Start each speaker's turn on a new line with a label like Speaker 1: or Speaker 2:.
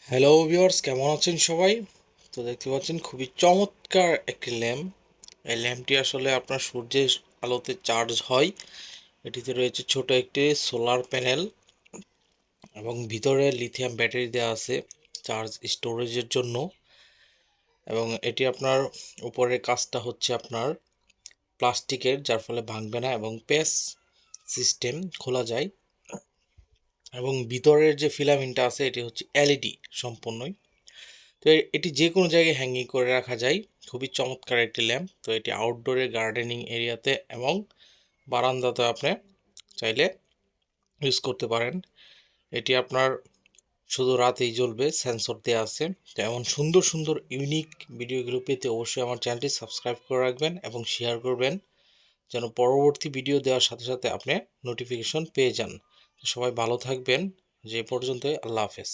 Speaker 1: Hello viewers, কেমন আছেন সবাই? তো দেখতে পাচ্ছেন খুবই চমৎকার একটি ল্যাম্প। এই ল্যাম্পটি আসলে আপনার সূর্যের আলোতে চার্জ হয়। এটিতে রয়েছে ছোট একটি সোলার প্যানেল এবং ভিতরে লিথিয়াম ব্যাটারি দেওয়া আছে চার্জ স্টোরেজের জন্য। এবং এটি আপনার উপরের কাজটা হচ্ছে আপনার প্লাস্টিকের, যার ফলে ভাঙবে না এবং পেস সিস্টেম খোলা যায়। এবং ভিতরের যে ফিলামেন্টটা আছে এটি হচ্ছে এলইডি সম্পূর্ণই। তো এটি যে কোনো জায়গায় হ্যাঙ্গিং করে রাখা যায়। খুবই চমৎকার একটি ল্যাম্প। তো এটি আউটডোরে গার্ডেনিং এরিয়াতে এবং বারান্দাতে আপনি চাইলে ইউজ করতে পারেন। এটি আপনার শুধু রাতেই জ্বলবে, সেন্সর দেওয়া আছে। তো এমন সুন্দর সুন্দর ইউনিক ভিডিওগুলো পেতে অবশ্যই আমার চ্যানেলটি সাবস্ক্রাইব করে রাখবেন এবং শেয়ার করবেন, যেন পরবর্তী ভিডিও দেওয়ার সাথে সাথে আপনি নোটিফিকেশন পেয়ে যান। তো সবাই ভালো থাকবেন। যে পর্যন্তই, আল্লাহ হাফেজ।